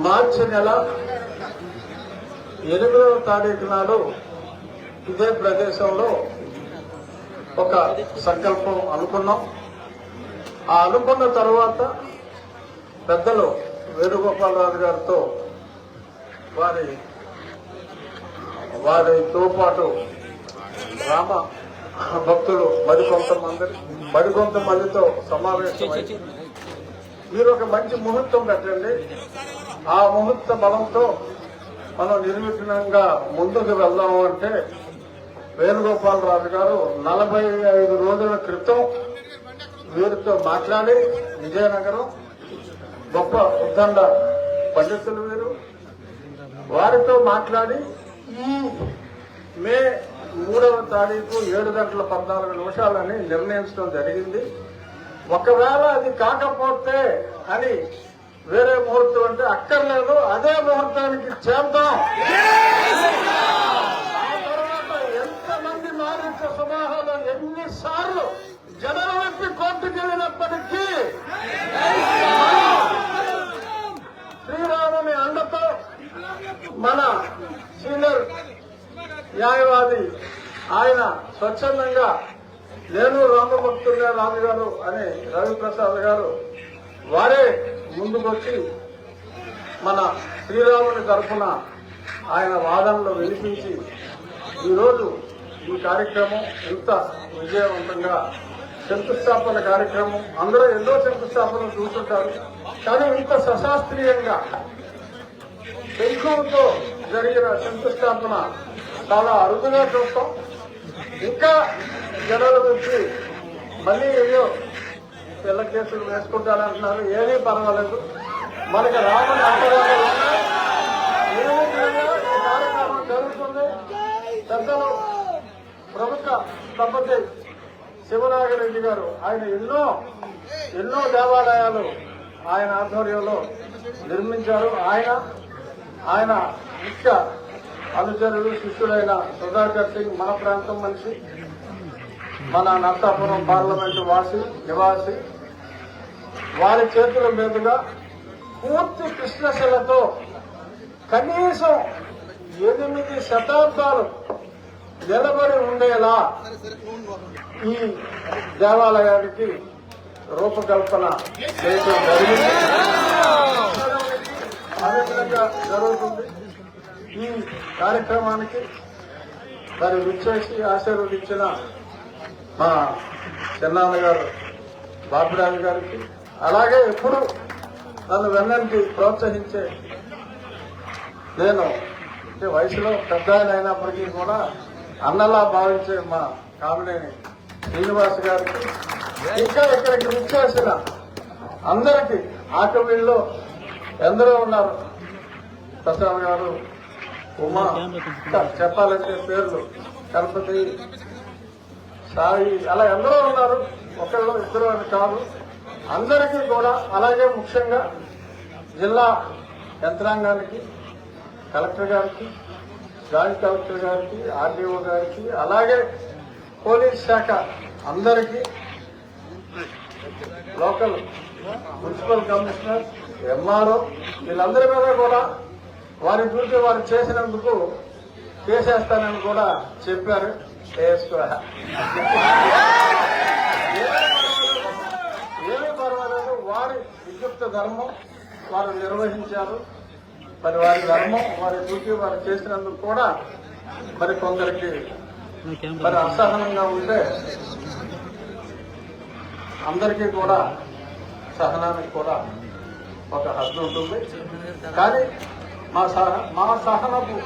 మార్చి నెల 8వ తారీఖు నాడు ఇదే ప్రదేశంలో ఒక సంకల్పం అనుకున్నాం. ఆ అనుకున్న తర్వాత పెద్దలు వేణుగోపాలరాజు గారితో వారితో పాటు రామ భక్తులు మరికొంతమందితో సమావేశమై మీరు ఒక మంచి ముహూర్తం పెట్టండి, ఆ ముహూర్త బలంతో మనం నిర్విఘ్నంగా ముందుకు వెళ్దాము అంటే వేణుగోపాలరాజు గారు 45 రోజుల క్రితం వీరితో మాట్లాడి విజయనగరం గొప్ప ఉద్దండ పండితులు వీరు, వారితో మాట్లాడి ఈ మే 3వ తారీఖు 7:14 నిర్ణయించడం జరిగింది. ఒకవేళ అది కాకపోతే అని వేరే ముహూర్తం అంటే అక్కర్లేదు, అదే ముహూర్తానికి చేద్దాం. ఆ తర్వాత ఎంతమంది మారించ సమాహాలు ఎన్నిసార్లు జనం వెప్పి కోర్టుకు వెళ్ళినప్పటికీ శ్రీరాముని అండతో మన సీనియర్ న్యాయవాది ఆయన స్వచ్ఛందంగా నేను రామభక్తుడే రాజు గారు అని రవిప్రసాద్ గారు వారే ముందుకొచ్చి మన శ్రీరాముని తరఫున ఆయన వాదనలు వినిపించి ఈరోజు ఈ కార్యక్రమం ఇంత విజయవంతంగా శంకుస్థాపన కార్యక్రమం, అందరూ ఎన్నో శంకుస్థాపనలు చూస్తుంటారు, కానీ ఇంత సశాస్త్రీయంగా శంఖంతో జరిగిన శంకుస్థాపన చాలా అరుదుగా చూస్తాం. ఇంకా జనాల నుంచి మళ్ళీ ఏదో పిల్ల కేసులు వేసుకుంటారంటున్నారు, ఏమీ పర్వాలేదు. మనకి రామని ఆశీర్వాదం ఈ కార్యక్రమం జరుగుతుంది. పెద్దలు ప్రభుత్వ దంపతి శివనాగరెడ్డి గారు ఆయన ఎన్నో దేవాలయాలు ఆయన ఆధ్వర్యంలో నిర్మించారు. ఆయన ముఖ్య అనుచరుడు శిష్యుడైన సుధాకర్ సింగ్ మన ప్రాంతం మనిషి, మన నర్సాపురం పార్లమెంటు నివాసి, వారి చేతుల మీదుగా పూర్తి కృష్ణశిలతో కనీసం 8 శతాబ్దాలు నిలబడి ఉండేలా ఈ దేవాలయానికి రూపకల్పన చేయడం జరిగింది. అదేవిధంగా జరుగుతుంది. ఈ కార్యక్రమానికి మరి విచ్చేసి ఆశీర్వదించిన మా చిన్నాన్న గారు బాబురాజు గారికి, అలాగే ఎప్పుడు నన్ను వెన్నంటి ప్రోత్సహించే నేను అంటే వయసులో పెద్ద అయినప్పటికీ కూడా అన్నలా భావించే మా కామినేని శ్రీనివాస్ గారికి, ఇంకా ఇక్కడికి విచ్చేసిన అందరికీ ఆకవీళ్ళలో ఎందరో ఉన్నారు, ప్రసాద్ గారు, ఉమా, చెప్పాలంటే పేర్లు గణపతి, సాయి, అలా ఎందరో ఉన్నారు, ఒకళ్ళు ఇద్దరు అని కాదు, అందరికీ కూడా, అలాగే ముఖ్యంగా జిల్లా యంత్రాంగానికి, కలెక్టర్ గారికి, జాయింట్ కలెక్టర్ గారికి, ఆర్డీఓ గారికి, అలాగే పోలీస్ శాఖ అందరికీ, లోకల్ మున్సిపల్ కమిషనర్, ఎంఆర్ఓ, వీళ్ళందరి మీద కూడా వారి డ్యూటీ వారు చేసినందుకు కేసేస్తానని కూడా చెప్పారు. ఏమీ పర్వాలేదు, వారి విద్యుక్త ధర్మం వారు నిర్వహించారు. మరి వారి ధర్మం, వారి డ్యూటీ వారు చేసినందుకు కూడా మరి కొందరికి మరి అసహనంగా ఉంటే అందరికీ కూడా సహనానికి కూడా ఒక హద్దు ఉంటుంది. కానీ మా సహనపు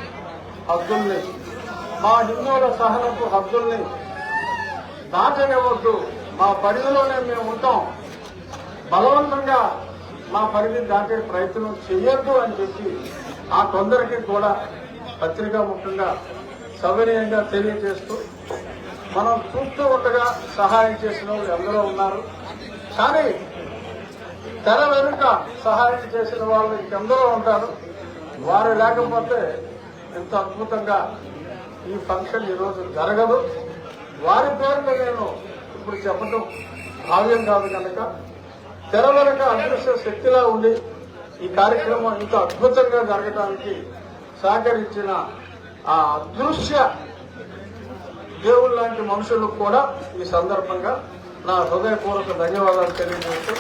హద్దుల్ని, మా హిందువుల సహనపు హద్దుల్ని దాటనివ్వద్దు. మా పరిధిలోనే మేము ఉంటాం, బలవంతంగా మా పరిధి దాటే ప్రయత్నం చేయొద్దు అని చెప్పి ఆ కొందరికి కూడా పత్రికా ముఖ్యంగా సవినయంగా తెలియజేస్తూ, మనం చూస్తూ ఉండగా సహాయం చేసిన వాళ్ళు ఎందరో ఉన్నారు, కానీ తెర వెనుక సహాయం చేసిన వాళ్ళు ఇంకెందరో ఉంటారు. వారు లేకపోతే ఎంత అద్భుతంగా ఈ ఫంక్షన్ ఈరోజు జరగదు. వారి పేరును నేను ఇప్పుడు చెప్పడం భావ్యం కాదు కనుక తెర వెనుక అదృశ్య శక్తిలా ఉండి ఈ కార్యక్రమం ఇంత అద్భుతంగా జరగడానికి సహకరించిన ఆ అదృశ్య దేవుళ్ళ లాంటి మనుషులకు కూడా ఈ సందర్భంగా నా హృదయపూర్వక ధన్యవాదాలు తెలియజేస్తూ